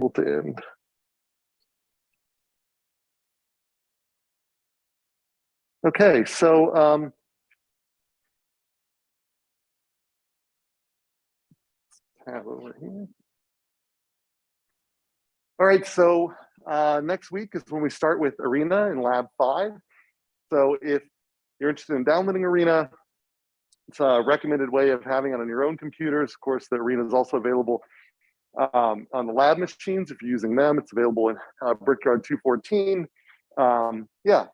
to end. Okay, so tab over here. All right, so next week is when we start with Arena in Lab 5. So if you're interested in downloading Arena, it's a recommended way of having it on your own computers. Of course, the Arena is also available on the lab machines. If you're using them, it's available in Brickyard 214. Yeah.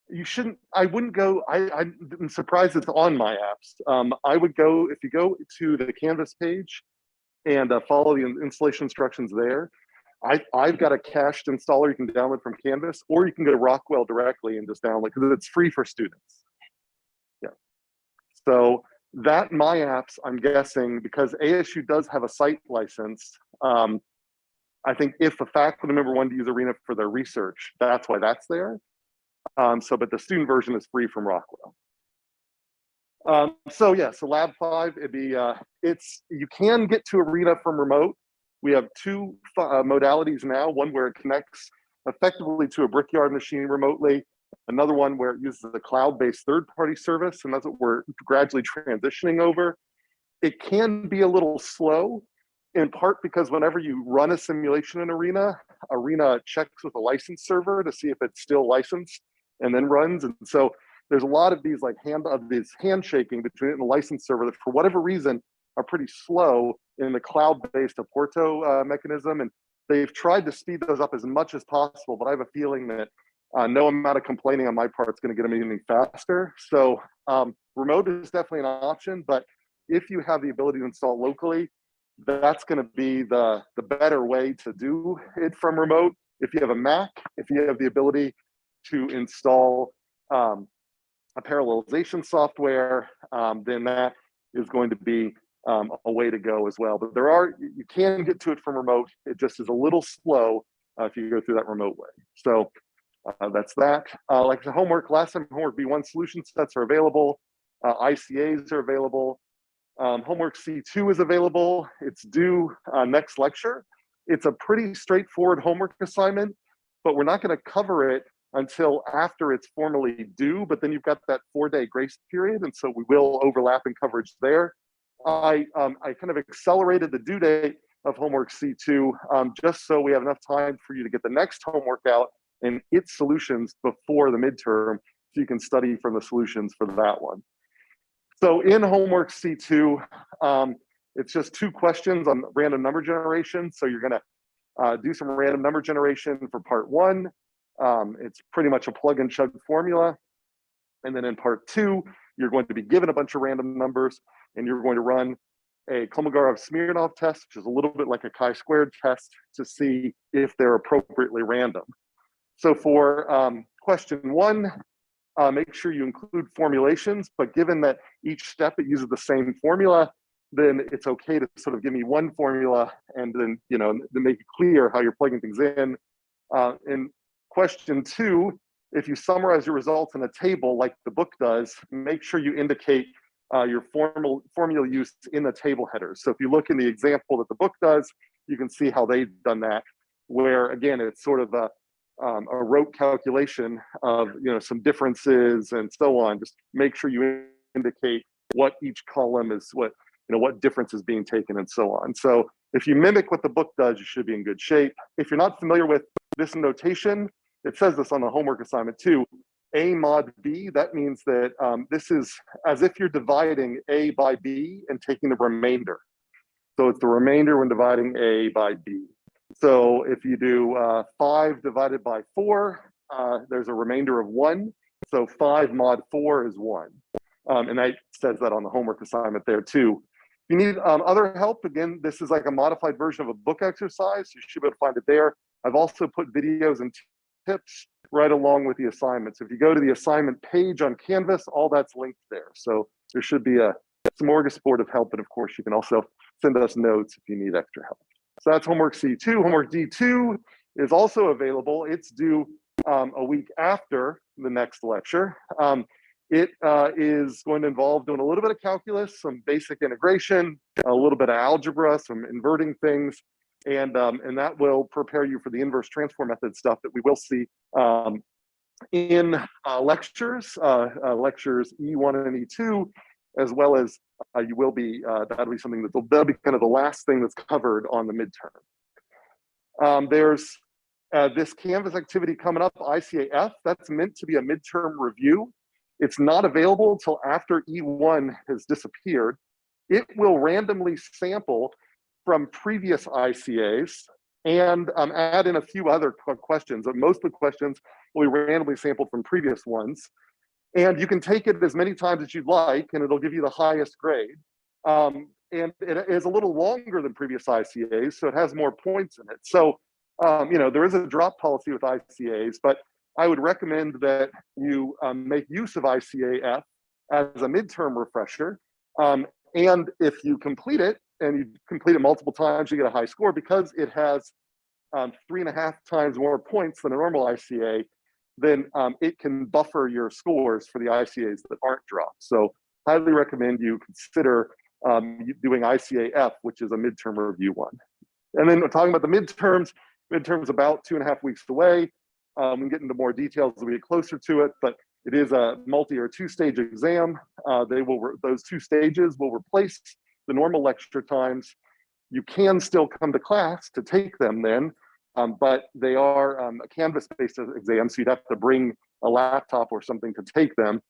You shouldn't, I wouldn't go, I'm surprised it's on my apps. I would go, if you go to the Canvas page and follow the installation instructions there, I've got a cached installer you can download from Canvas, or you can go to Rockwell directly and just download, because it's free for students. Yeah. So that my apps, I'm guessing, because ASU does have a site license, I think if a faculty member wanted to use Arena for their research, that's why that's there. But the student version is free from Rockwell. So Lab 5, it'd be, you can get to Arena from remote. We have two modalities now, one where it connects effectively to a Brickyard machine remotely, another one where it uses a cloud-based third-party service, and that's what we're gradually transitioning over. It can be a little slow, in part because whenever you run a simulation in Arena, Arena checks with a license server to see if it's still licensed and then runs. And so there's a lot of these handshaking between it and the license server that for whatever reason are pretty slow in the cloud-based Aporto mechanism. And they've tried to speed those up as much as possible, but I have a feeling that no amount of complaining on my part is going to get them anything faster. So remote is definitely an option, but if you have the ability to install locally, that's going to be the better way to do it from remote. If you have a Mac, if you have the ability to install a parallelization software, then that is going to be a way to go as well. But you can get to it from remote. It just is a little slow if you go through that remote way. So that's that. Like the homework, last time homework B1 solution sets are available. ICAs are available. Homework C2 is available. It's due next lecture. It's a pretty straightforward homework assignment, but we're not going to cover it until after it's formally due, but then you've got that 4-day grace period, and so we will overlap in coverage there. I kind of accelerated the due date of homework C2 just so we have enough time for you to get the next homework out and its solutions before the midterm, so you can study from the solutions for that one. So in homework C2, it's just 2 questions on random number generation. So you're going to do some random number generation for part 1. It's pretty much a plug and chug formula. And then in part 2, you're going to be given a bunch of random numbers, and you're going to run a Kolmogorov-Smirnov test, which is a little bit like a chi-squared test, to see if they're appropriately random. So for question 1, make sure you include formulations, but given that each step it uses the same formula, then it's okay to sort of give me one formula and then, to make it clear how you're plugging things in. In question 2, if you summarize your results in a table like the book does, make sure you indicate your formula use in the table headers. So if you look in the example that the book does, you can see how they've done that, where again, it's sort of a rote calculation of some differences and so on. Just make sure you indicate what each column is, what difference is being taken and so on. So if you mimic what the book does, you should be in good shape. If you're not familiar with this notation, it says this on the homework assignment too, A mod B, that means that this is as if you're dividing A by B and taking the remainder. So it's the remainder when dividing A by B. So if you do 5 divided by 4, there's a remainder of 1. So 5 mod 4 is 1. And that says that on the homework assignment there too. If you need other help, again, this is like a modified version of a book exercise. You should be able to find it there. I've also put videos and tips right along with the assignments. If you go to the assignment page on Canvas, all that's linked there. So there should be a smorgasbord of help. And of course, you can also send us notes if you need extra help. So that's homework C2. Homework D2 is also available. It's due a week after the next lecture. It is going to involve doing a little bit of calculus, some basic integration, a little bit of algebra, some inverting things, and that will prepare you for the inverse transform method stuff that we will see in lectures E1 and E2, as well as you will be, that'll be something that'll be kind of the last thing that's covered on the midterm. There's this Canvas activity coming up, ICAF, that's meant to be a midterm review. It's not available until after E1 has disappeared. It will randomly sample from previous ICAs and add in a few other questions. Most of the questions will be randomly sampled from previous ones. And you can take it as many times as you'd like, and it'll give you the highest grade. And it is a little longer than previous ICAs, so it has more points in it. So, there is a drop policy with ICAs, but I would recommend that you make use of ICAF as a midterm refresher. And if you complete it, and you complete it multiple times, you get a high score because it has 3.5 times more points than a normal ICA, then it can buffer your scores for the ICAs that aren't dropped. So highly recommend you consider doing ICAF, which is a midterm review one. And then we're talking about the midterms about 2.5 weeks away. We can get into more details as we get closer to it, but it is a multi or two-stage exam. Those 2 stages will replace the normal lecture times. You can still come to class to take them then, but they are a Canvas-based exam, so you'd have to bring a laptop or something to take them.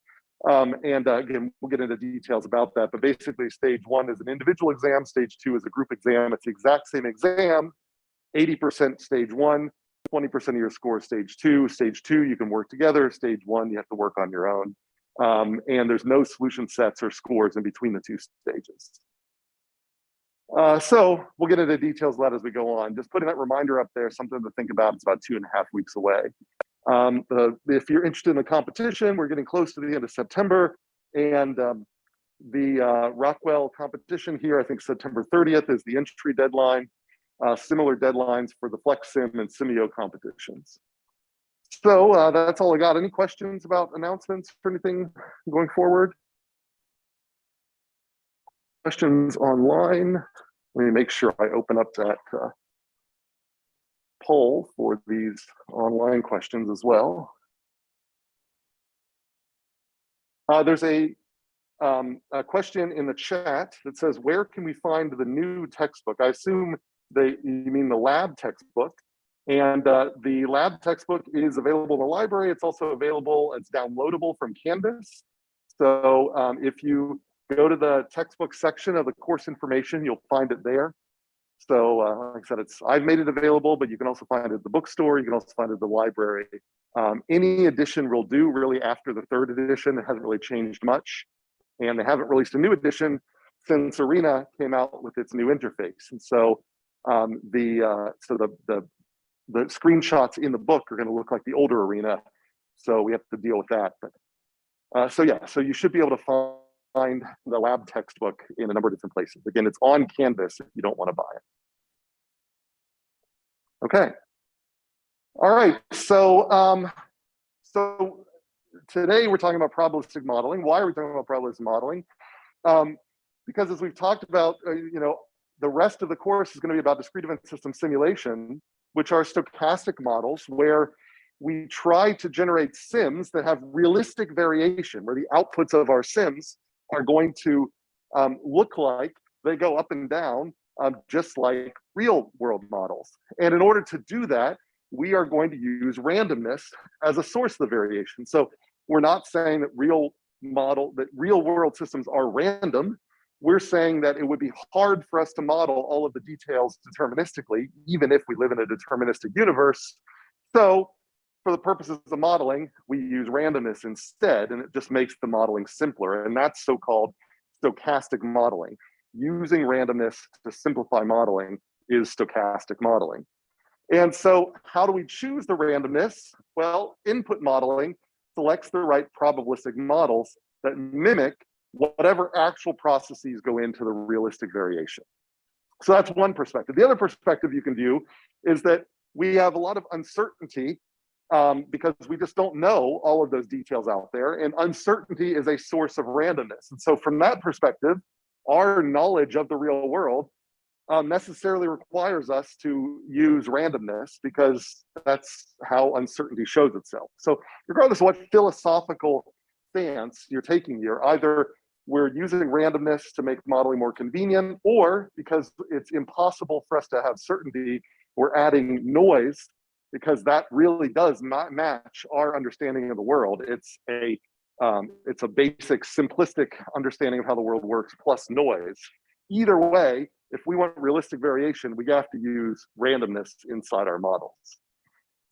Again, we'll get into details about that, but basically stage 1 is an individual exam, stage 2 is a group exam. It's the exact same exam, 80% stage 1, 20% of your score stage 2. Stage 2, you can work together. Stage 1, you have to work on your own. And there's no solution sets or scores in between the 2 stages. So we'll get into details of that as we go on. Just putting that reminder up there, something to think about. It's about 2.5 weeks away. If you're interested in the competition, we're getting close to the end of September, and the Rockwell competition here, I think September 30th is the entry deadline. Similar deadlines for the FlexSim and Simio competitions. So that's all I got. Any questions about announcements or anything going forward? Questions online? Let me make sure I open up that poll for these online questions as well. There's a question in the chat that says, where can we find the new textbook? I assume you mean the lab textbook. And the lab textbook is available in the library. It's also available, it's downloadable from Canvas. So if you go to the textbook section of the course information, you'll find it there. So like I said, I've made it available, but you can also find it at the bookstore. You can also find it at the library. Any edition will do really after the 3rd edition. It hasn't really changed much. And they haven't released a new edition since Arena came out with its new interface. And so the screenshots in the book are going to look like the older Arena. So we have to deal with that. But so you should be able to find the lab textbook in a number of different places. Again, it's on Canvas if you don't want to buy it. Okay. All right. So today we're talking about probabilistic modeling. Why are we talking about probabilistic modeling? Because as we've talked about, the rest of the course is going to be about discrete event system simulation, which are stochastic models where we try to generate sims that have realistic variation, where the outputs of our sims are going to look like they go up and down, just like real world models. And in order to do that, we are going to use randomness as a source of the variation. So we're not saying that real world systems are random. We're saying that it would be hard for us to model all of the details deterministically, even if we live in a deterministic universe. So for the purposes of modeling, we use randomness instead, and it just makes the modeling simpler. And that's so-called stochastic modeling. Using randomness to simplify modeling is stochastic modeling. And so how do we choose the randomness? Well, input modeling selects the right probabilistic models that mimic whatever actual processes go into the realistic variation. So that's one perspective. The other perspective you can view is that we have a lot of uncertainty because we just don't know all of those details out there. And uncertainty is a source of randomness. And so from that perspective, our knowledge of the real world necessarily requires us to use randomness because that's how uncertainty shows itself. So regardless of what philosophical stance you're taking here, either we're using randomness to make modeling more convenient, or because it's impossible for us to have certainty, we're adding noise because that really does not match our understanding of the world. It's a basic simplistic understanding of how the world works plus noise. Either way, if we want realistic variation, we have to use randomness inside our models.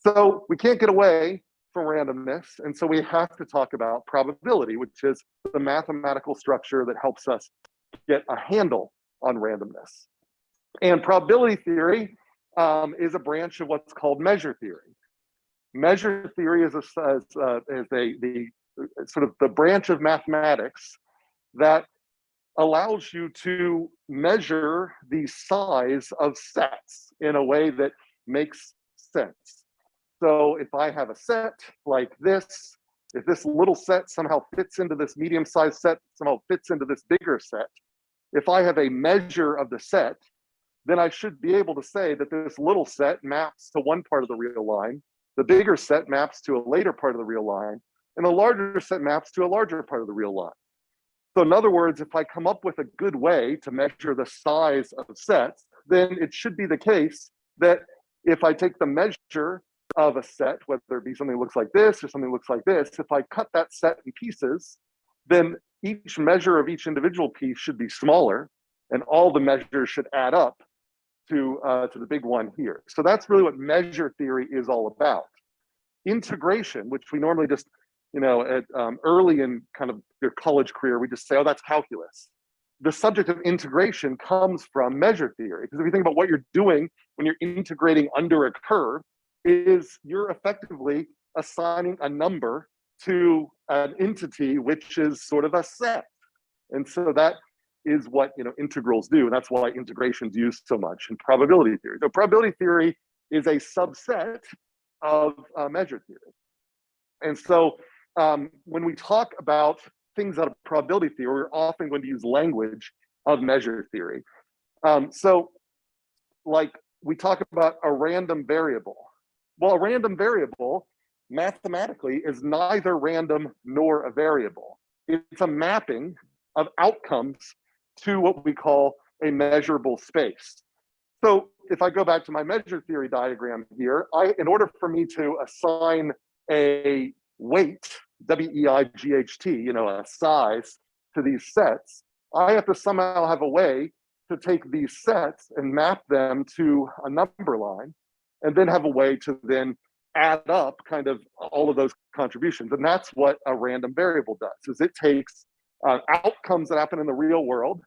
So we can't get away from randomness, and so we have to talk about probability, which is the mathematical structure that helps us get a handle on randomness. And probability theory is a branch of what's called measure theory. Measure theory is the sort of the branch of mathematics that allows you to measure the size of sets in a way that makes sense. So if I have a set like this, if this little set somehow fits into this medium-sized set, somehow fits into this bigger set, if I have a measure of the set, then I should be able to say that this little set maps to one part of the real line, the bigger set maps to a later part of the real line, and the larger set maps to a larger part of the real line. So in other words, if I come up with a good way to measure the size of sets, then it should be the case that if I take the measure of a set, whether it be something that looks like this or something that looks like this, if I cut that set in pieces, then each measure of each individual piece should be smaller, and all the measures should add up to the big one here. So that's really what measure theory is all about. Integration, which we normally just, early in kind of your college career, we just say, oh, that's calculus. The subject of integration comes from measure theory, because if you think about what you're doing when you're integrating under a curve, is you're effectively assigning a number to an entity, which is sort of a set. And so that is what integrals do, and that's why integration is used so much in probability theory. So probability theory is a subset of measure theory. And so when we talk about things out of probability theory, we're often going to use language of measure theory. So like we talk about a random variable. Well, a random variable mathematically is neither random nor a variable. It's a mapping of outcomes to what we call a measurable space. So if I go back to my measure theory diagram here, in order for me to assign a weight, W-E-I-G-H-T, a size to these sets, I have to somehow have a way to take these sets and map them to a number line, and then have a way to then add up kind of all of those contributions. And that's what a random variable does, is it takes outcomes that happen in the real world,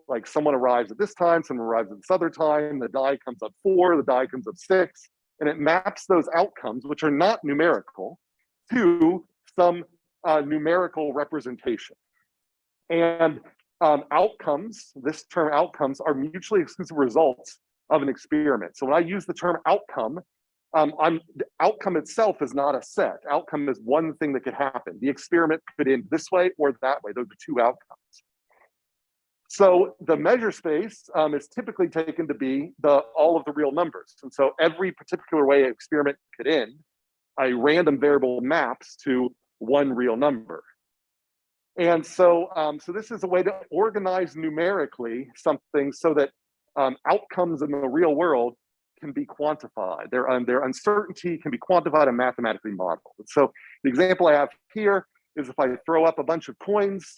like someone arrives at this time, someone arrives at this other time, the die comes up 4, the die comes up 6, and it maps those outcomes, which are not numerical, to some numerical representation. And outcomes, this term outcomes, are mutually exclusive results of an experiment. So when I use the term outcome, the outcome itself is not a set. Outcome is one thing that could happen. The experiment could end this way or that way. Those are two outcomes. So the measure space is typically taken to be all of the real numbers. And so every particular way an experiment could end, a random variable maps to one real number. And so, so this is a way to organize numerically something so that outcomes in the real world can be quantified. Their uncertainty can be quantified and mathematically modeled. And so the example I have here is if I throw up a bunch of coins,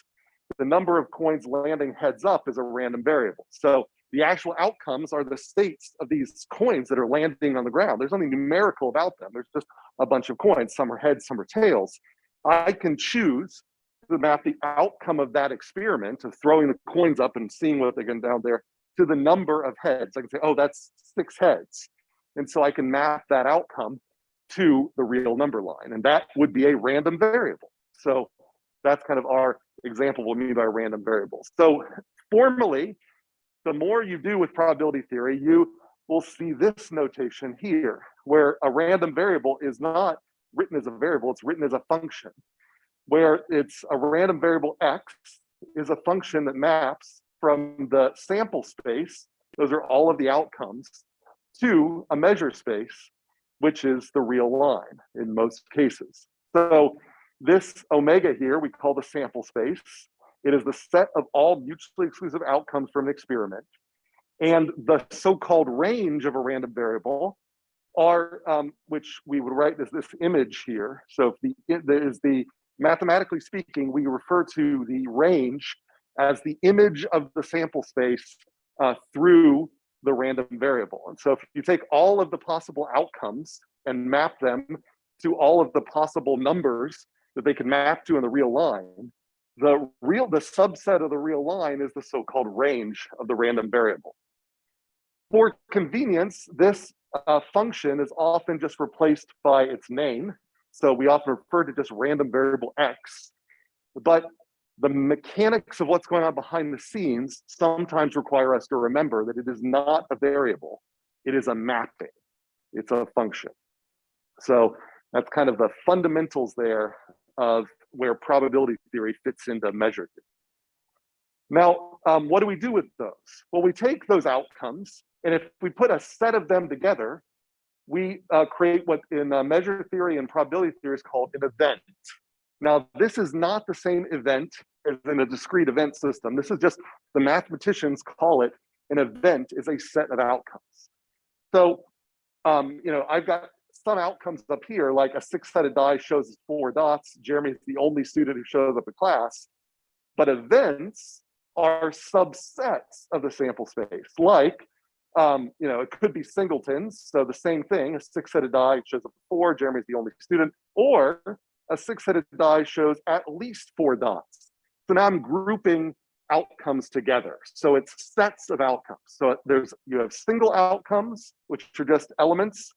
the number of coins landing heads up is a random variable. So the actual outcomes are the states of these coins that are landing on the ground. There's nothing numerical about them. There's just a bunch of coins. Some are heads, some are tails. I can choose to map the outcome of that experiment of throwing the coins up and seeing what they get down there to the number of heads. I can say, oh, that's 6 heads. And so I can map that outcome to the real number line. And that would be a random variable. So that's kind of our example of what we mean by random variables. So formally, the more you do with probability theory, you will see this notation here, where a random variable is not written as a variable, it's written as a function, where it's a random variable x is a function that maps from the sample space, those are all of the outcomes, to a measure space, which is the real line in most cases. So this omega here, we call the sample space. It is the set of all mutually exclusive outcomes from an experiment. And the so-called range of a random variable are, which we would write as this image here. So if mathematically speaking, we refer to the range as the image of the sample space through the random variable. And so if you take all of the possible outcomes and map them to all of the possible numbers that they can map to in the real line, the subset of the real line is the so-called range of the random variable. For convenience, this function is often just replaced by its name. So we often refer to just random variable x, but the mechanics of what's going on behind the scenes sometimes require us to remember that it is not a variable, it is a mapping, it's a function. So that's kind of the fundamentals there of where probability theory fits into measure theory. Now, what do we do with those? Well, we take those outcomes, and if we put a set of them together, we create what in measure theory and probability theory is called an event. Now, this is not the same event as in a discrete event system. This is just, the mathematicians call it an event is a set of outcomes. So, I've got some outcomes up here, like a 6-sided die shows us 4 dots. Jeremy's the only student who shows up in class. But events are subsets of the sample space. Like, it could be singletons. So the same thing, a 6-sided die shows up 4, Jeremy's the only student, or a 6-sided die shows at least 4 dots. So now I'm grouping outcomes together. So it's sets of outcomes. So you have single outcomes, which are just elements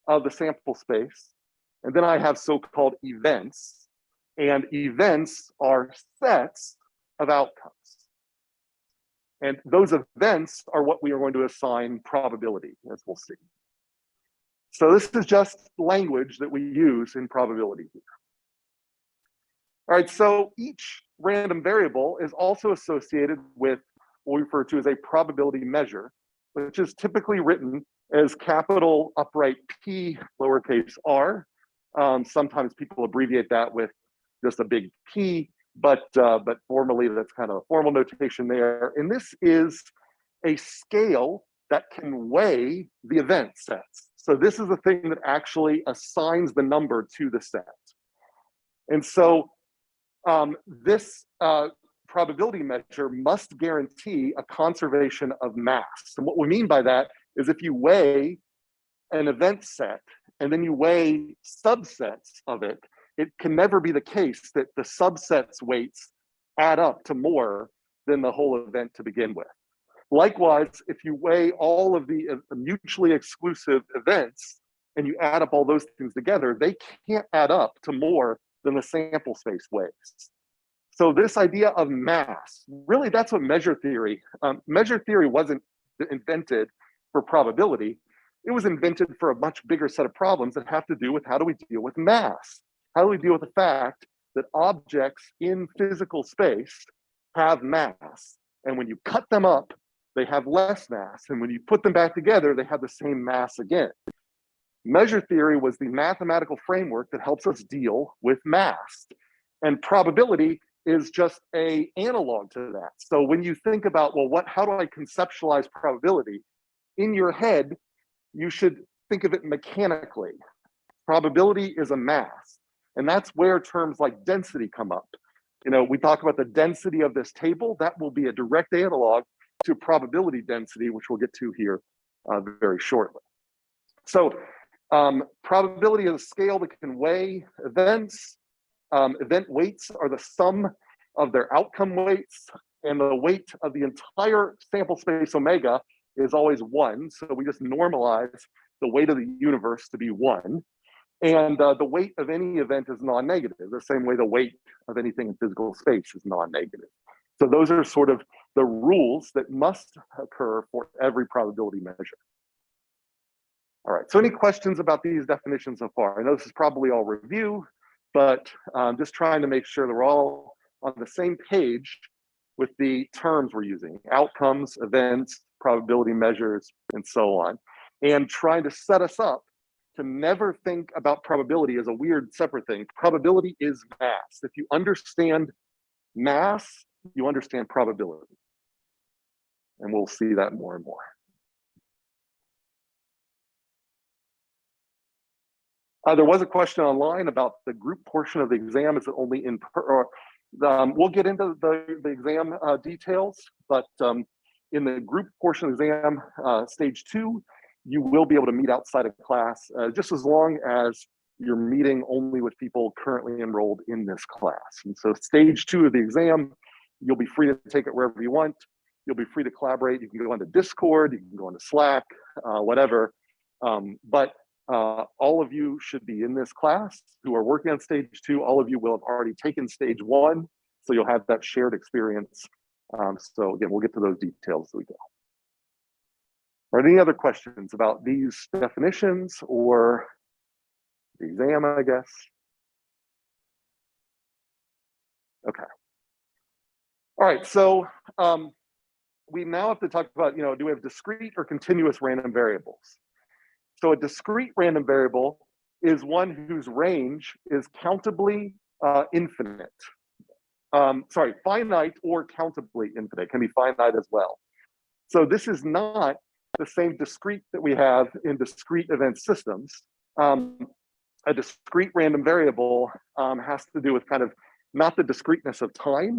of the sample space. And then I have so-called events, and events are sets of outcomes. And those events are what we are going to assign probability, as we'll see. So this is just language that we use in probability here. All right, so each random variable is also associated with what we refer to as a probability measure, which is typically written as capital upright P lowercase r. Sometimes people abbreviate that with just a big P, but formally that's kind of a formal notation there. And this is a scale that can weigh the event sets. So this is the thing that actually assigns the number to the set. And so this probability measure must guarantee a conservation of mass. And what we mean by that is if you weigh an event set and then you weigh subsets of it, it can never be the case that the subsets weights add up to more than the whole event to begin with. Likewise, if you weigh all of the mutually exclusive events and you add up all those things together, they can't add up to more than the sample space weighs. So this idea of mass, really that's what measure theory wasn't invented for probability. It was invented for a much bigger set of problems that have to do with how do we deal with mass? How do we deal with the fact that objects in physical space have mass? And when you cut them up, they have less mass. And when you put them back together, they have the same mass again. Measure theory was the mathematical framework that helps us deal with mass. And probability is just an analog to that. So when you think about, well, how do I conceptualize probability? In your head, you should think of it mechanically. Probability is a mass. And that's where terms like density come up. We talk about the density of this table. That will be a direct analog to probability density, which we'll get to here very shortly. So probability is a scale that can weigh events. Event weights are the sum of their outcome weights, and the weight of the entire sample space omega is always 1. So we just normalize the weight of the universe to be 1. And the weight of any event is non-negative, the same way the weight of anything in physical space is non-negative. So those are sort of the rules that must occur for every probability measure. All right, so any questions about these definitions so far? I know this is probably all review, but just trying to make sure that we're all on the same page with the terms we're using: outcomes, events, probability measures, and so on. And trying to set us up to never think about probability as a weird separate thing. Probability is mass. If you understand mass, you understand probability. And we'll see that more and more. There was a question online about the group portion of the exam. Is it only in we'll get into the exam details, but in the group portion of the exam, stage 2, you will be able to meet outside of class, just as long as you're meeting only with people currently enrolled in this class. And so stage 2 of the exam, you'll be free to take it wherever you want. You'll be free to collaborate. You can go into Discord, you can go into Slack, whatever. But all of you should be in this class who are working on stage 2. All of you will have already taken stage 1, so you'll have that shared experience. So again, we'll get to those details as we go. Are there any other questions about these definitions or the exam, I guess? Okay. All right, so we now have to talk about, do we have discrete or continuous random variables? So a discrete random variable is one whose range is countably infinite. Finite or countably infinite. It can be finite as well. So this is not the same discrete that we have in discrete event systems. A discrete random variable has to do with kind of not the discreteness of time,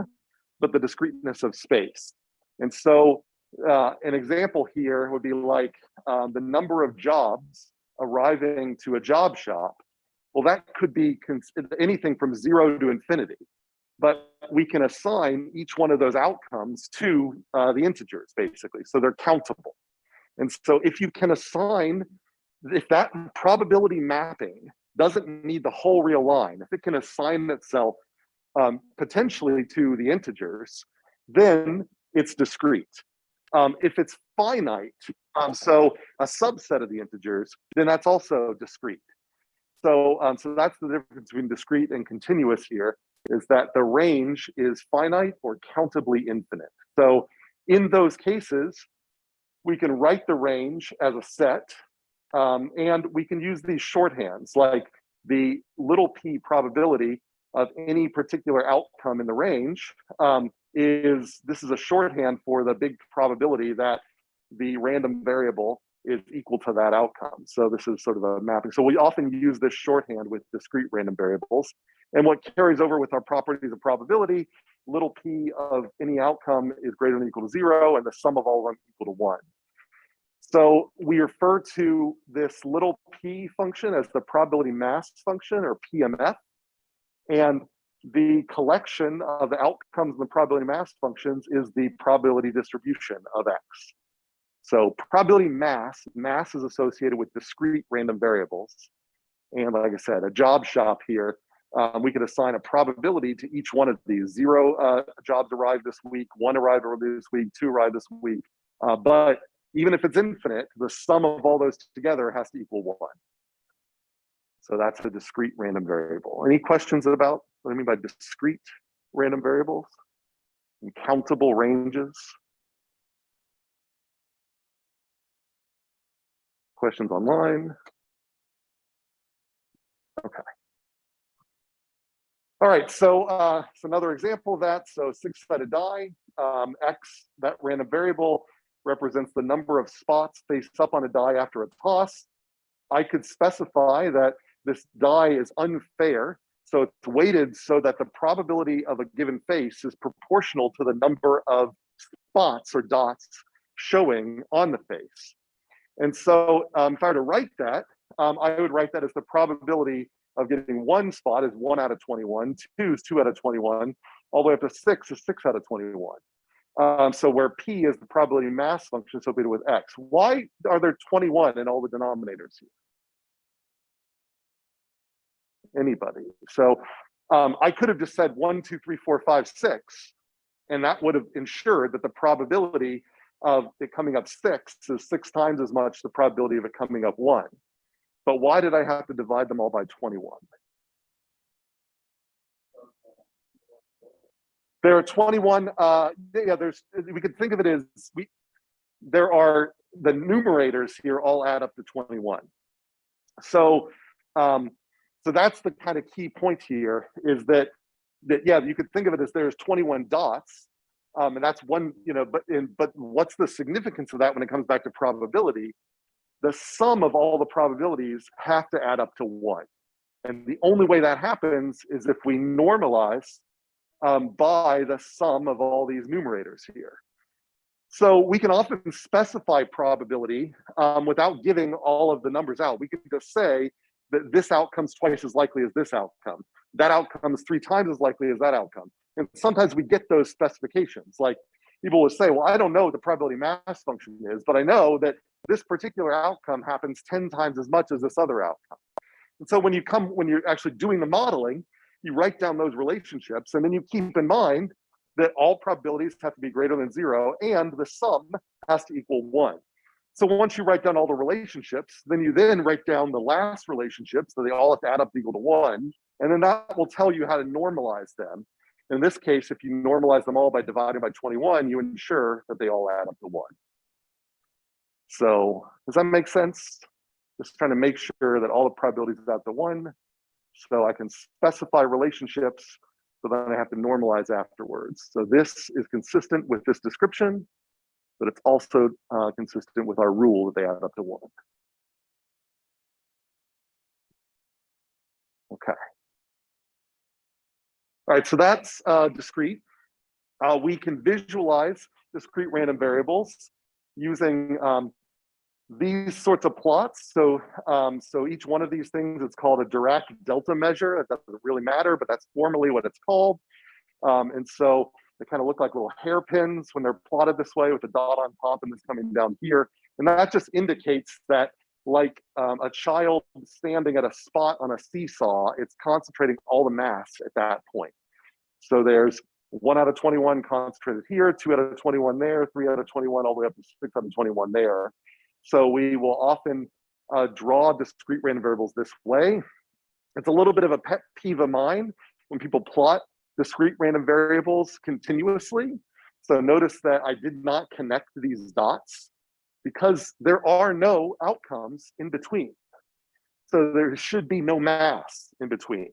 but the discreteness of space. And so an example here would be like the number of jobs arriving to a job shop. Well, that could be anything from 0 to infinity, but we can assign each one of those outcomes to the integers, basically, so they're countable. And so if you can assign, if that probability mapping doesn't need the whole real line, if it can assign itself potentially to the integers, then it's discrete. If it's finite, so a subset of the integers, then that's also discrete. So that's the difference between discrete and continuous here, is that the range is finite or countably infinite. So in those cases, we can write the range as a set, and we can use these shorthands, like the little p probability of any particular outcome in the range this is a shorthand for the big probability that the random variable is equal to that outcome. So this is sort of a mapping. So we often use this shorthand with discrete random variables. And what carries over with our properties of probability, little p of any outcome is greater than or equal to 0, and the sum of all of them equal to 1. So we refer to this little p function as the probability mass function, or PMF. And the collection of the outcomes in the probability mass functions is the probability distribution of x. So probability mass is associated with discrete random variables. And like I said, a job shop here, we could assign a probability to each one of these. 0 jobs arrived this week, 1 arrived this week, 2 arrived this week. But even if it's infinite, the sum of all those together has to equal 1. So that's a discrete random variable. Any questions about what I mean by discrete random variables and countable ranges? Questions online? Okay. All right, so another example of that. So 6-sided die, x, that random variable represents the number of spots face up on a die after a toss. I could specify that this die is unfair, so it's weighted so that the probability of a given face is proportional to the number of spots or dots showing on the face. And so if I were to write that, I would write that as the probability of getting 1 spot is 1 out of 21, 2 is 2 out of 21, all the way up to 6 is 6 out of 21. So where p is the probability mass function associated with x. Why are there 21 in all the denominators here? Anybody? So I could have just said 1, 2, 3, 4, 5, 6, and that would have ensured that the probability of it coming up 6 is 6 times as much the probability of it coming up 1. But why did I have to divide them all by 21? There are 21, yeah, we could think of it as, there are, the numerators here all add up to 21. So, so that's the kind of key point here, is that yeah, you could think of it as there's 21 dots, and that's one, but what's the significance of that when it comes back to probability? The sum of all the probabilities have to add up to 1. And the only way that happens is if we normalize by the sum of all these numerators here. So we can often specify probability without giving all of the numbers out. We can just say that this outcome's twice as likely as this outcome. That outcome is 3 times as likely as that outcome. And sometimes we get those specifications. Like people will say, well, I don't know what the probability mass function is, but I know that this particular outcome happens 10 times as much as this other outcome. And so when you're actually doing the modeling, you write down those relationships, and then you keep in mind that all probabilities have to be greater than 0, and the sum has to equal 1. So once you write down all the relationships, then you write down the last relationships, so they all have to add up to equal to 1, and then that will tell you how to normalize them. In this case, if you normalize them all by dividing by 21, you ensure that they all add up to 1. So does that make sense? Just trying to make sure that all the probabilities add up to 1, so I can specify relationships, so then I have to normalize afterwards. So this is consistent with this description, but it's also consistent with our rule that they add up to 1. Okay. All right, so that's discrete. We can visualize discrete random variables using these sorts of plots. So, so each one of these things, it's called a Dirac delta measure. It doesn't really matter, but that's formally what it's called. And so they kind of look like little hairpins when they're plotted this way, with the dot on top and this coming down here. And that just indicates that, like a child standing at a spot on a seesaw, it's concentrating all the mass at that point. So there's 1 out of 21 concentrated here, 2 out of 21 there, 3 out of 21, all the way up to 6 out of 21 there. So we will often draw discrete random variables this way. It's a little bit of a pet peeve of mine when people plot discrete random variables continuously. So notice that I did not connect these dots because there are no outcomes in between. So there should be no mass in between.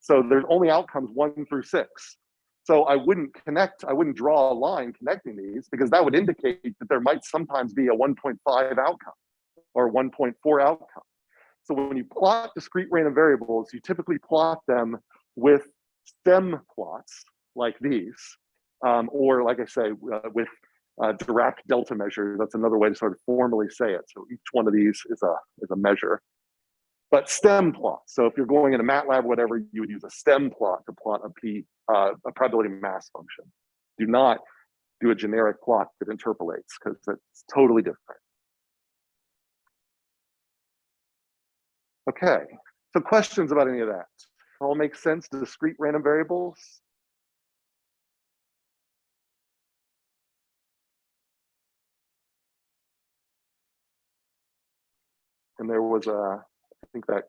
So there's only outcomes 1 through 6. So I wouldn't draw a line connecting these, because that would indicate that there might sometimes be a 1.5 outcome or 1.4 outcome. So when you plot discrete random variables, you typically plot them with stem plots like these, or like I say, with Dirac delta measure. That's another way to sort of formally say it. So each one of these is a measure. But stem plot. So if you're going in a MATLAB or whatever, you would use a stem plot to plot a probability mass function. Do not do a generic plot that interpolates, because it's totally different. Okay, so questions about any of that? All make sense? Discrete random variables? And there was I think that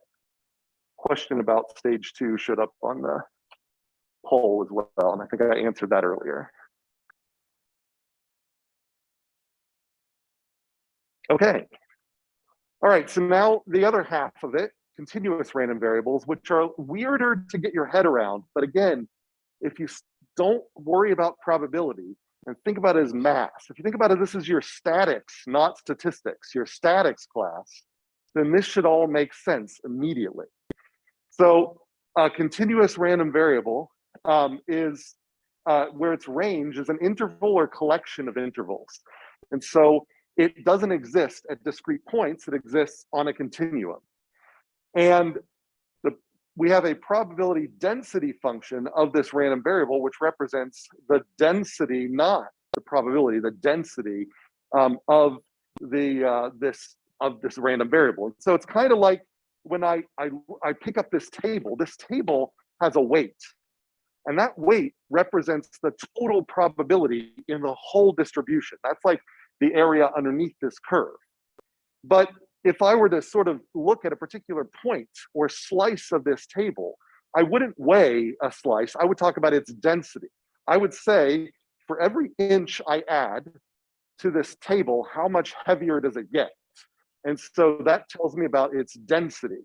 question about stage 2 showed up on the poll as well, and I think I answered that earlier. Okay. All right, so now the other half of it, continuous random variables, which are weirder to get your head around. But again, if you don't worry about probability and think about it as mass, if you think about it, this is your statics, not statistics, your statics class, then this should all make sense immediately. So a continuous random variable is where its range is an interval or collection of intervals. And so it doesn't exist at discrete points, it exists on a continuum. And we have a probability density function of this random variable, which represents the density, not the probability, the density of this random variable. And so it's kind of like when I pick up this table has a weight, and that weight represents the total probability in the whole distribution. That's like the area underneath this curve. But if I were to sort of look at a particular point or slice of this table, I wouldn't weigh a slice. I would talk about its density. I would say for every inch I add to this table, how much heavier does it get? And so that tells me about its density.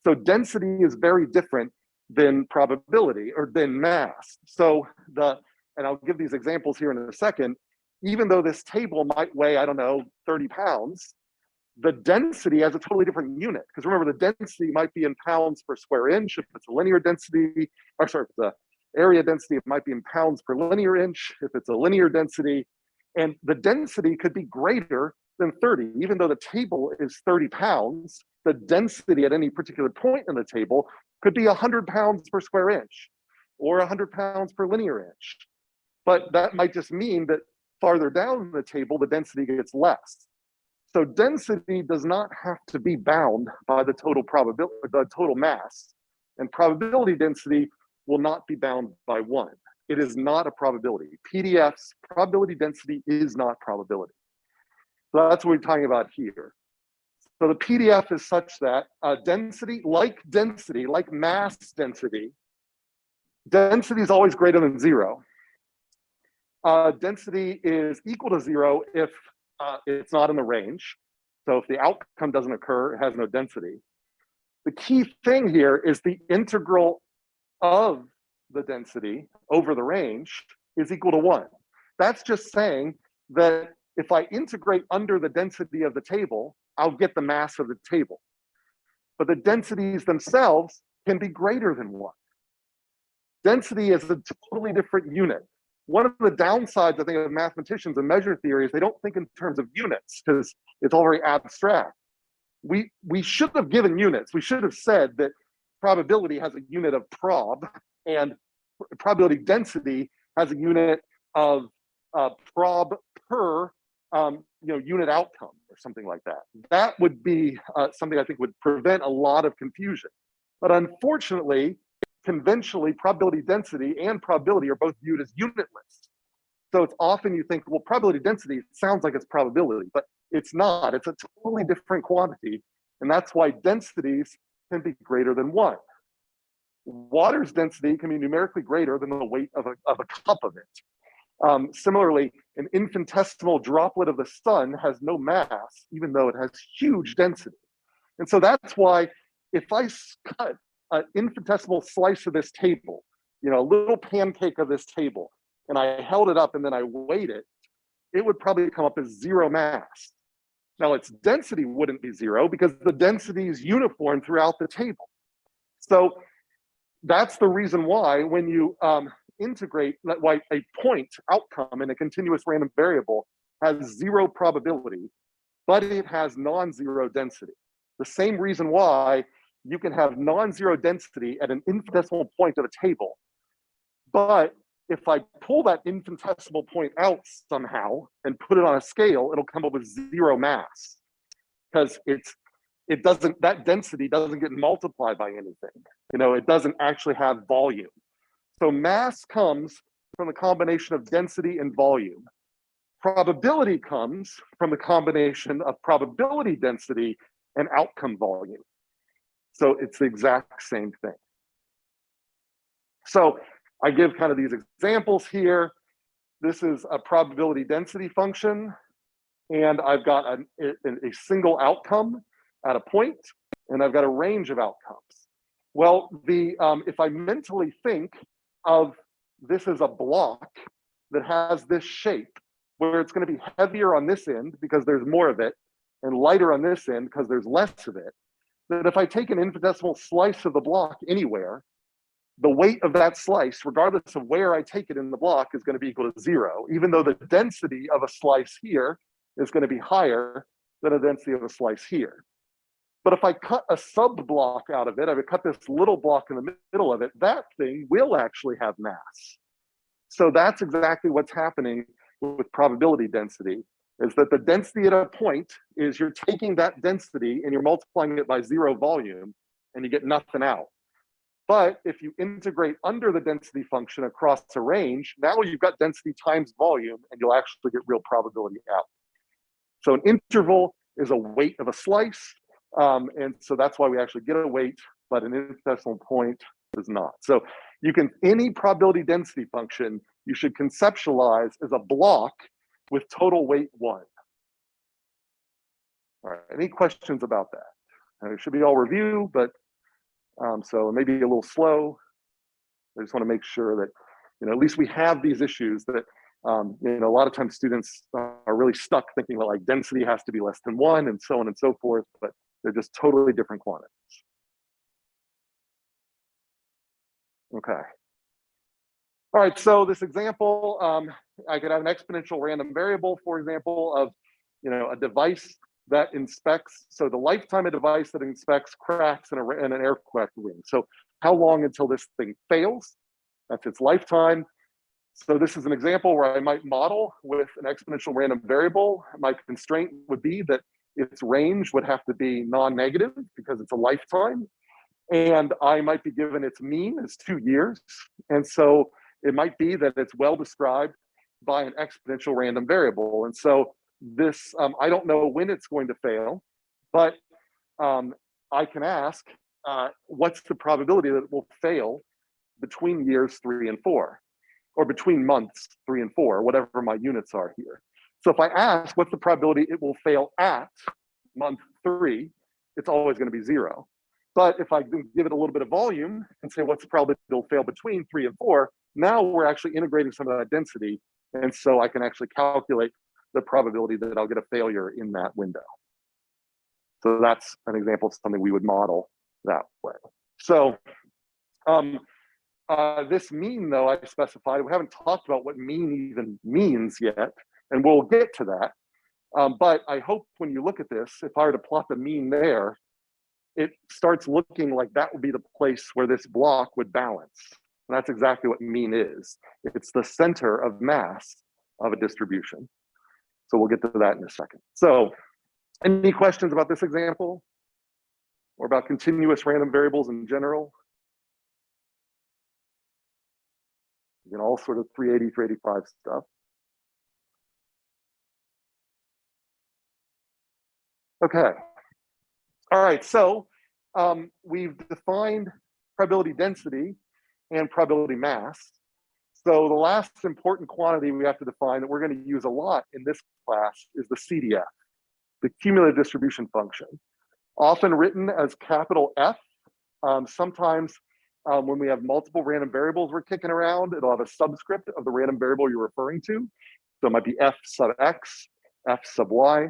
So density is very different than probability or than mass. So and I'll give these examples here in a second, even though this table might weigh, I don't know, 30 pounds, the density has a totally different unit. Because remember, the density might be in pounds per square inch if it's a linear density, or sorry, if it's a area density, it might be in pounds per linear inch if it's a linear density. And the density could be greater than 30. Even though the table is 30 pounds, the density at any particular point in the table could be 100 pounds per square inch or 100 pounds per linear inch. But that might just mean that farther down the table, the density gets less. So density does not have to be bound by the total probability, the total mass, and probability density will not be bound by 1. It is not a probability. PDF's probability density is not probability. So that's what we're talking about here. So the PDF is such that density, like mass density is always greater than 0. Density is equal to 0 if it's not in the range. So if the outcome doesn't occur, it has no density. The key thing here is the integral of the density over the range is equal to 1. That's just saying that if I integrate under the density of the table, I'll get the mass of the table. But the densities themselves can be greater than 1. Density is a totally different unit. One of the downsides, I think, of mathematicians and measure theory is they don't think in terms of units because it's all very abstract. We should have given units. We should have said that probability has a unit of prob and probability density has a unit of prob per unit outcome or something like that. That would be something I think would prevent a lot of confusion. But unfortunately, conventionally, probability density and probability are both viewed as unitless. So it's often you think, well, probability density sounds like it's probability, but it's not. It's a totally different quantity. And that's why densities can be greater than 1. Water's density can be numerically greater than the weight of a cup of it. Similarly, an infinitesimal droplet of the sun has no mass, even though it has huge density. And so that's why if I cut an infinitesimal slice of this table, a little pancake of this table, and I held it up and then I weighed it, it would probably come up as 0 mass. Now its density wouldn't be 0 because the density is uniform throughout the table. So that's the reason why when you integrate, why a point outcome in a continuous random variable has 0 probability, but it has non-zero density. The same reason why you can have non-zero density at an infinitesimal point of a table. But if I pull that infinitesimal point out somehow and put it on a scale, it'll come up with 0 mass because that density doesn't get multiplied by anything. It doesn't actually have volume. So mass comes from the combination of density and volume. Probability comes from the combination of probability density and outcome volume. So it's the exact same thing. So I give kind of these examples here. This is a probability density function, and I've got a single outcome at a point, and I've got a range of outcomes. Well, if I mentally think of this as a block that has this shape, where it's going to be heavier on this end because there's more of it, and lighter on this end because there's less of it, that if I take an infinitesimal slice of the block anywhere, the weight of that slice, regardless of where I take it in the block, is going to be equal to 0, even though the density of a slice here is going to be higher than the density of a slice here. But if I cut a sub-block out of it, I would cut this little block in the middle of it, that thing will actually have mass. So that's exactly what's happening with probability density, is that the density at a point is you're taking that density and you're multiplying it by 0 volume and you get nothing out. But if you integrate under the density function across a range, now you've got density times volume and you'll actually get real probability out. So an interval is a weight of a slice. And so that's why we actually get a weight, but an infinitesimal point does not. So you can, any probability density function, you should conceptualize as a block with total weight 1. All right, any questions about that? And it should be all review, but so maybe a little slow. I just want to make sure that, at least we have these issues that, a lot of times students are really stuck thinking that like density has to be less than 1 and so on and so forth, but they're just totally different quantities. Okay. All right, so this example, I could have an exponential random variable, for example, of, a device that inspects, so the lifetime of a device that inspects cracks in an aircraft wing. So how long until this thing fails? That's its lifetime. So this is an example where I might model with an exponential random variable. My constraint would be that its range would have to be non-negative because it's a lifetime. And I might be given its mean as 2 years. And so it might be that it's well described by an exponential random variable. And so this, I don't know when it's going to fail, but I can ask, what's the probability that it will fail between years 3 and 4, or between months 3 and 4, whatever my units are here. So if I ask, what's the probability it will fail at month 3, it's always going to be 0. But if I give it a little bit of volume and say, what's the probability it'll fail between 3 and 4, now we're actually integrating some of that density. And so I can actually calculate the probability that I'll get a failure in that window. So that's an example of something we would model that way. So this mean, though, I specified, we haven't talked about what mean even means yet, and we'll get to that. But I hope when you look at this, if I were to plot the mean there, it starts looking like that would be the place where this block would balance. And that's exactly what mean is. It's the center of mass of a distribution. So we'll get to that in a second. So any questions about this example or about continuous random variables in general? All sort of 380, 385 stuff. Okay. All right, so we've defined probability density and probability mass. So the last important quantity we have to define that we're going to use a lot in this class is the CDF, the cumulative distribution function, often written as capital F. Sometimes when we have multiple random variables we're kicking around, it'll have a subscript of the random variable you're referring to. So it might be F sub X, F sub Y,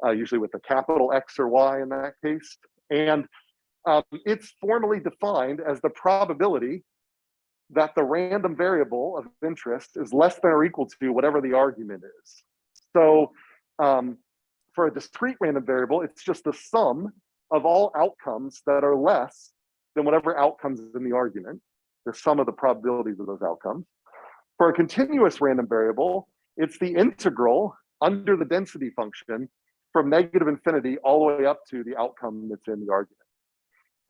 usually with a capital X or Y in that case. And it's formally defined as the probability that the random variable of interest is less than or equal to whatever the argument is. So for a discrete random variable, it's just the sum of all outcomes that are less than whatever outcomes in the argument, the sum of the probabilities of those outcomes. For a continuous random variable, it's the integral under the density function from negative infinity all the way up to the outcome that's in the argument.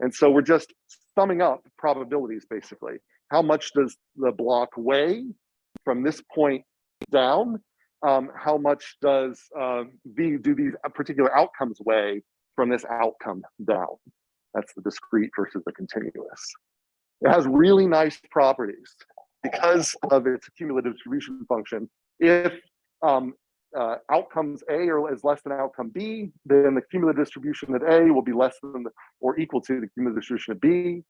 And so we're just summing up probabilities, basically. How much does the block weigh from this point down? How much do these particular outcomes weigh from this outcome down? That's the discrete versus the continuous. It has really nice properties because of its cumulative distribution function. If outcomes A is less than outcome B, then the cumulative distribution at A will be less than or equal to the cumulative distribution at B.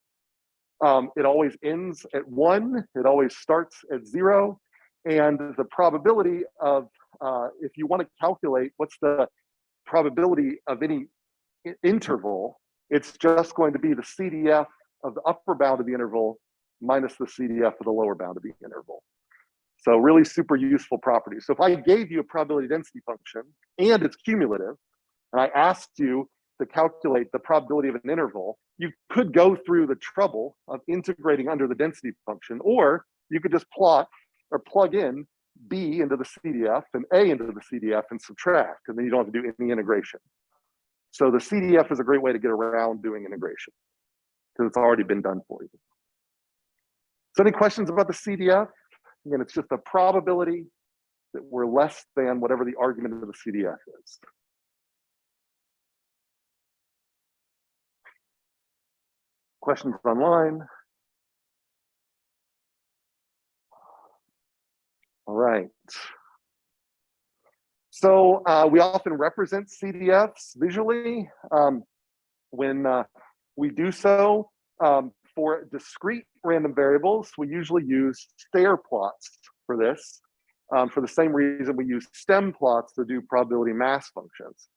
It always ends at 1. It always starts at 0. And the probability of, if you want to calculate what's the probability of any interval, it's just going to be the CDF of the upper bound of the interval minus the CDF of the lower bound of the interval. So really super useful properties. So if I gave you a probability density function and it's cumulative, and I asked you to calculate the probability of an interval, you could go through the trouble of integrating under the density function, or you could just plot or plug in B into the CDF and A into the CDF and subtract, and then you don't have to do any integration. So the CDF is a great way to get around doing integration because it's already been done for you. So any questions about the CDF? Again, it's just a probability that we're less than whatever the argument of the CDF is. Questions online? All right. So we often represent CDFs visually. When we do so, for discrete random variables, we usually use stair plots for this, for the same reason we use stem plots to do probability mass functions.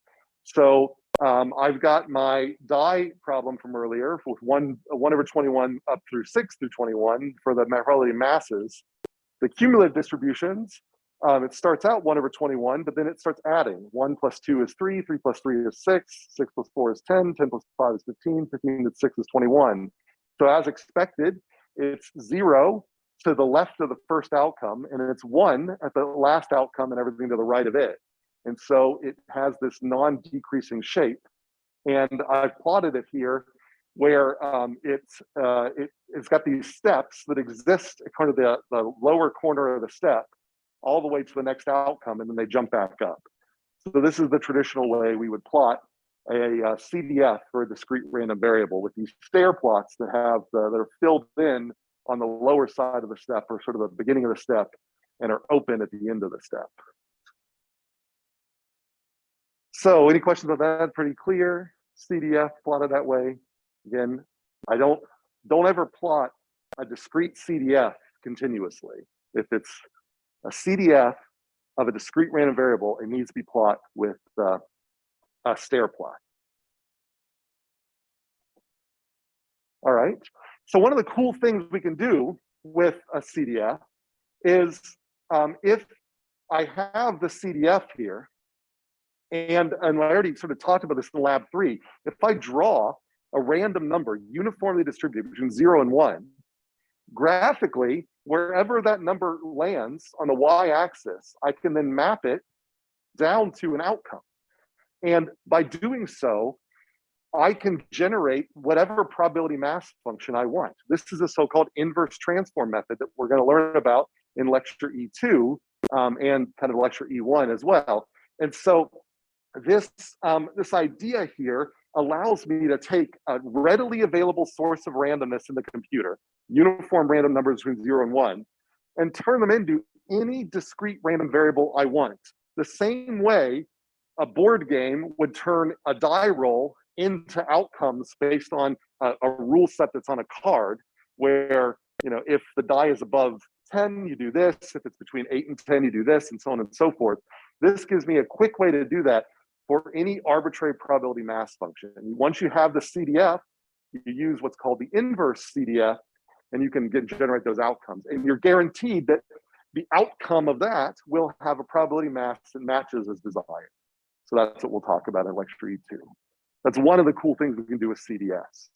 So I've got my die problem from earlier with 1 over 21 up through 6 through 21 for the probability masses. The cumulative distributions, it starts out 1 over 21, but then it starts adding. 1 plus 2 is 3, 3 plus 3 is 6, 6 plus 4 is 10, 10 plus 5 is 15, 15 plus 6 is 21. So as expected, it's 0 to the left of the first outcome, and it's 1 at the last outcome and everything to the right of it. And so it has this non-decreasing shape. And I've plotted it here where it's got these steps that exist at kind of the lower corner of the step all the way to the next outcome, and then they jump back up. So this is the traditional way we would plot a CDF for a discrete random variable, with these stair plots that have that are filled in on the lower side of the step, or sort of the beginning of the step, and are open at the end of the step. So any questions about that? Pretty clear. CDF plotted that way. Again, I don't ever plot a discrete CDF continuously. If it's a CDF of a discrete random variable, it needs to be plotted with a stair plot. All right. So one of the cool things we can do with a CDF is if I have the CDF here, and I already sort of talked about this in lab 3, if I draw a random number uniformly distributed between 0 and 1, graphically, wherever that number lands on the y-axis, I can then map it down to an outcome. And by doing so, I can generate whatever probability mass function I want. This is a so-called inverse transform method that we're going to learn about in lecture E2 and kind of lecture E1 as well. And so this idea here allows me to take a readily available source of randomness in the computer, uniform random numbers between 0 and 1, and turn them into any discrete random variable I want. The same way a board game would turn a die roll into outcomes based on a rule set that's on a card, where, you know, if the die is above 10, you do this. If it's between 8 and 10, you do this, and so on and so forth. This gives me a quick way to do that for any arbitrary probability mass function. And once you have the CDF, you use what's called the inverse CDF, and you can generate those outcomes. And you're guaranteed that the outcome of that will have a probability mass that matches as desired. So that's what we'll talk about in lecture E2. That's one of the cool things we can do with CDFs.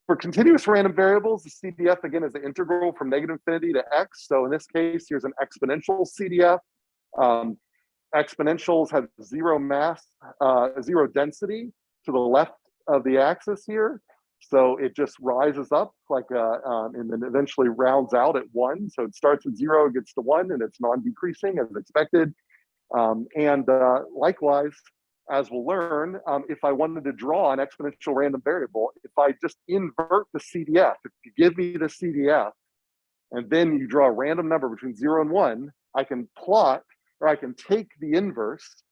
For continuous random variables, the CDF, again, is the integral from -infinity to x. So in this case, here's an exponential CDF. Exponentials have 0 mass, 0 density to the left of the axis here. So it just rises up like and then eventually rounds out at 1. So it starts at 0, gets to 1, and it's non-decreasing as expected. Likewise, as we'll learn, if I wanted to draw an exponential random variable, if I just invert the CDF, if you give me the CDF, and then you draw a random number between 0 and 1, I can plot, or I can take the inverse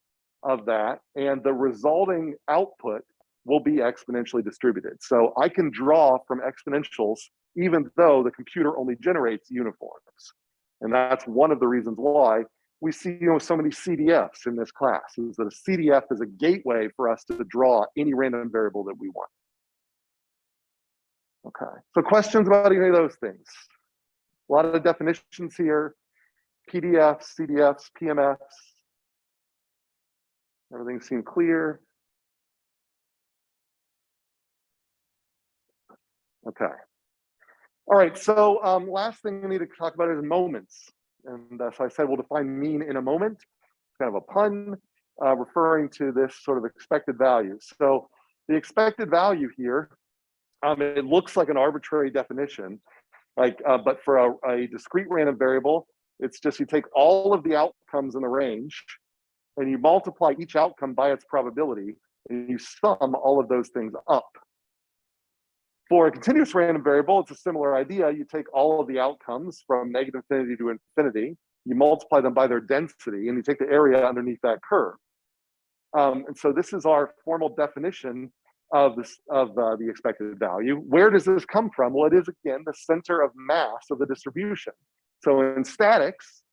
of that, and the resulting output will be exponentially distributed. So I can draw from exponentials, even though the computer only generates uniforms. And that's one of the reasons why we see, you know, so many CDFs in this class, is that a CDF is a gateway for us to draw any random variable that we want. Okay, so questions about any of those things? A lot of the definitions here: PDFs, CDFs, PMFs. Everything seemed clear. Okay. All right, so last thing we need to talk about is moments. And so I said we'll define mean in a moment. It's kind of a pun referring to this sort of expected value. So the expected value here, it looks like an arbitrary definition, like, but for a discrete random variable, it's just you take all of the outcomes in the range and you multiply each outcome by its probability, and you sum all of those things up. For a continuous random variable, it's a similar idea. You take all of the outcomes from negative infinity to infinity, you multiply them by their density, and you take the area underneath that curve. And so this is our formal definition of the expected value. Where does this come from? Well, it is, again, the center of mass of the distribution. So in statics,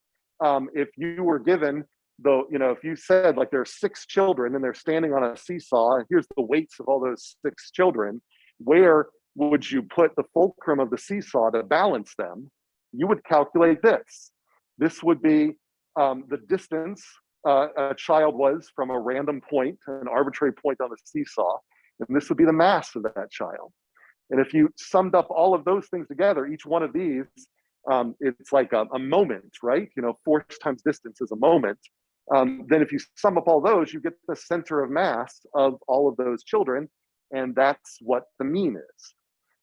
if you were given if you said like there are 6 children and they're standing on a seesaw, and here's the weights of all those 6 children, where would you put the fulcrum of the seesaw to balance them? You would calculate this. This would be the distance a child was from a random point, an arbitrary point on the seesaw, and this would be the mass of that child. And if you summed up all of those things together, each one of these, it's like a moment, right? Force times distance is a moment. Then if you sum up all those, you get the center of mass of all of those children, and that's what the mean is.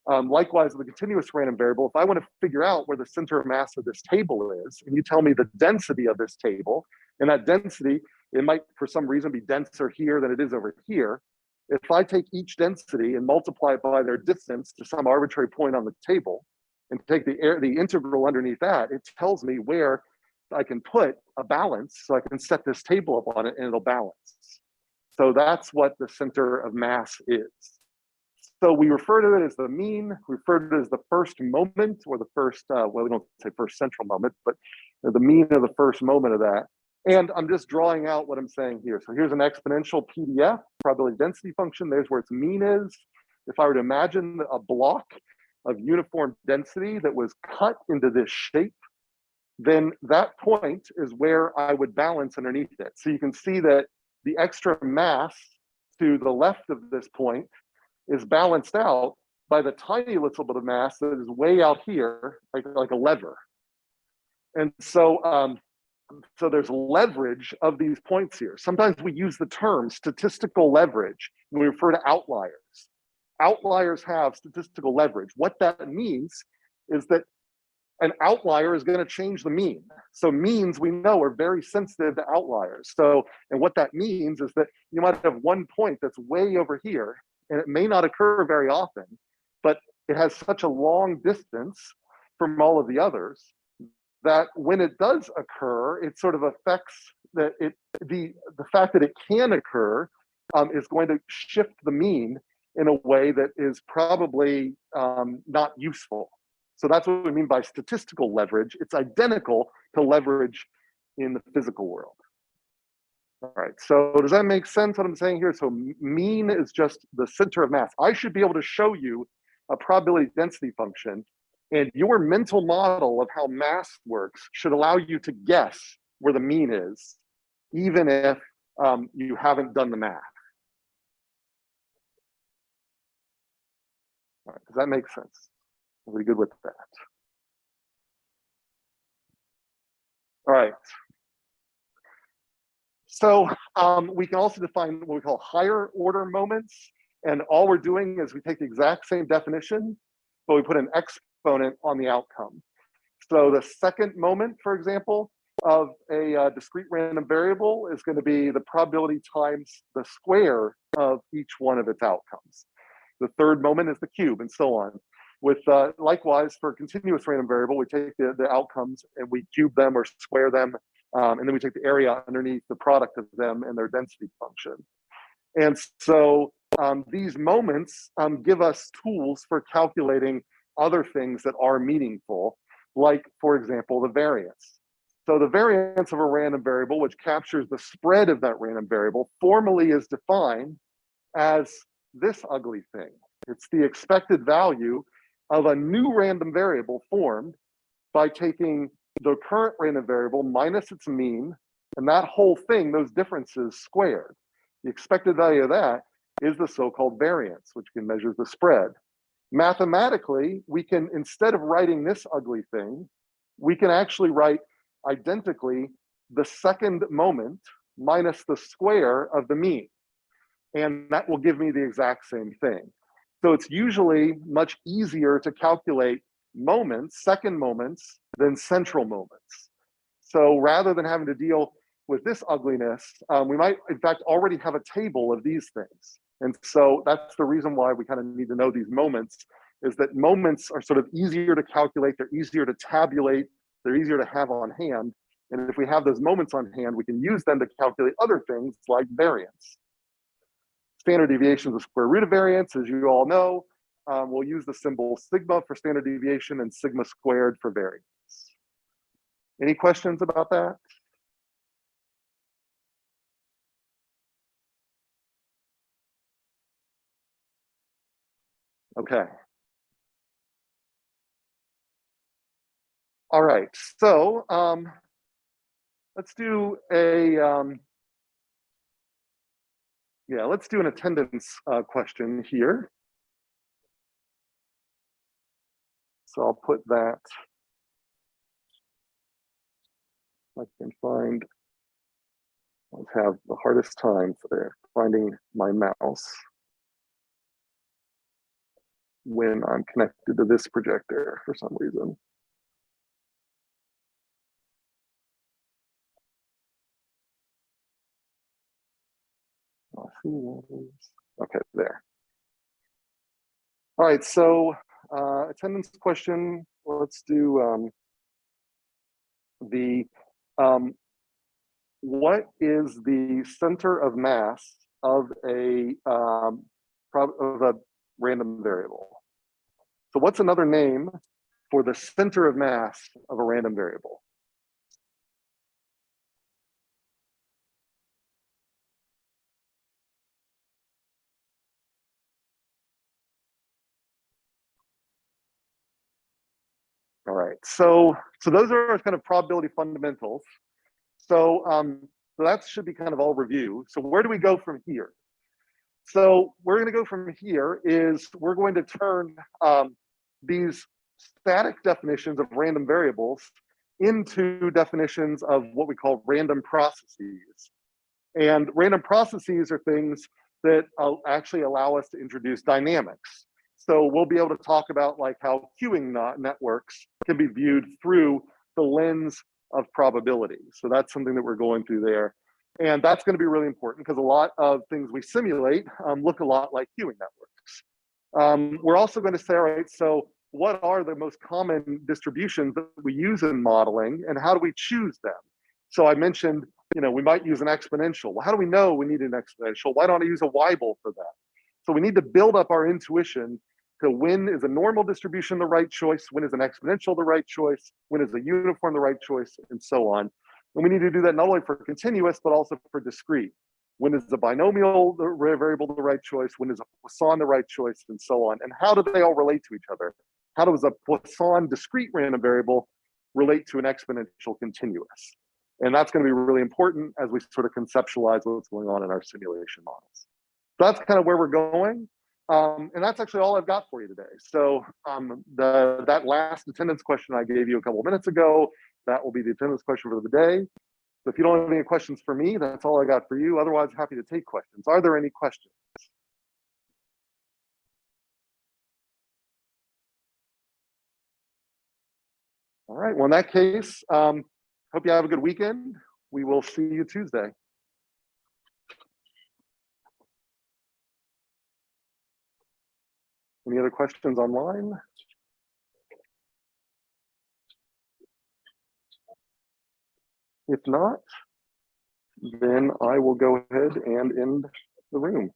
Likewise, with a continuous random variable, if I want to figure out where the center of mass of this table is, and you tell me the density of this table, and that density, it might for some reason be denser here than it is over here. If I take each density and multiply it by their distance to some arbitrary point on the table, and take the integral underneath that, it tells me where I can put a balance, so I can set this table up on it and it'll balance. So that's what the center of mass is. So we refer to it as the mean, we refer to it as the first moment, or the first, well, we don't say first central moment, but the mean of the first moment of that. And I'm just drawing out what I'm saying here. So here's an exponential PDF, probability density function. There's where its mean is. If I were to imagine a block of uniform density that was cut into this shape, then that point is where I would balance underneath it. So you can see that the extra mass to the left of this point is balanced out by the tiny little bit of mass that is way out here, like a lever. And so, so there's leverage of these points here. Sometimes we use the term statistical leverage when we refer to outliers. Outliers have statistical leverage. What that means is that an outlier is going to change the mean. So means, we know, are very sensitive to outliers. So, and what that means is that you might have one point that's way over here, and it may not occur very often, but it has such a long distance from all of the others that when it does occur, it sort of affects the fact that it can occur is going to shift the mean in a way that is probably not useful. So that's what we mean by statistical leverage. It's identical to leverage in the physical world. All right, so does that make sense what I'm saying here? So mean is just the center of mass. I should be able to show you a probability density function, and your mental model of how mass works should allow you to guess where the mean is, even if you haven't done the math. All right, does that make sense? Are we good with that? All right. So we can also define what we call higher order moments. And all we're doing is we take the exact same definition, but we put an exponent on the outcome. So the second moment, for example, of a discrete random variable is going to be the probability times the square of each one of its outcomes. The third moment is the cube, and so on. With likewise, for a continuous random variable, we take the outcomes and we cube them or square them, and then we take the area underneath the product of them and their density function. And so these moments give us tools for calculating other things that are meaningful, like, for example, the variance. So the variance of a random variable, which captures the spread of that random variable, formally is defined as this ugly thing. It's the expected value of a new random variable formed by taking the current random variable minus its mean, and that whole thing, those differences, squared. The expected value of that is the so-called variance, which can measure the spread. Mathematically, we can, instead of writing this ugly thing, we can actually write identically the second moment minus the square of the mean. And that will give me the exact same thing. So it's usually much easier to calculate moments, second moments, than central moments. So rather than having to deal with this ugliness, we might, in fact, already have a table of these things. And so that's the reason why we kind of need to know these moments is that moments are sort of easier to calculate, they're easier to tabulate, they're easier to have on hand. And if we have those moments on hand, we can use them to calculate other things like variance. Standard deviation is the square root of variance, as you all know. We'll use the symbol sigma for standard deviation and sigma squared for variance. Any questions about that? Okay. All right, so let's do let's do an attendance question here. So I'll put that, I can find, I have the hardest time for finding my mouse when I'm connected to this projector for some reason. Okay, there. All right, so attendance question. Let's do what is the center of mass of a random variable? So what's another name for the center of mass of a random variable? All right, so those are our kind of probability fundamentals. So that should be kind of all review. So where do we go from here? So we're going to go from here is we're going to turn these static definitions of random variables into definitions of what we call random processes. And random processes are things that actually allow us to introduce dynamics. So we'll be able to talk about like how queuing networks can be viewed through the lens of probability. So that's something that we're going through there. And that's going to be really important because a lot of things we simulate look a lot like queuing networks. We're also going to say, all right, so what are the most common distributions that we use in modeling and how do we choose them? So I mentioned, we might use an exponential. Well, how do we know we need an exponential? Why don't I use a Weibull for that? So we need to build up our intuition to when is a normal distribution the right choice, when is an exponential the right choice, when is a uniform the right choice, and so on. And we need to do that not only for continuous, but also for discrete. When is the binomial variable the right choice? When is a Poisson the right choice, and so on? And how do they all relate to each other? How does a Poisson discrete random variable relate to an exponential continuous? And that's going to be really important as we sort of conceptualize what's going on in our simulation models. That's kind of where we're going. And that's actually all I've got for you today. So that last attendance question I gave you a couple of minutes ago, that will be the attendance question for the day. So if you don't have any questions for me, that's all I got for you. Otherwise, happy to take questions. Are there any questions? All right, well, in that case, hope you have a good weekend. We will see you Tuesday. Any other questions online? If not, then I will go ahead and end the room.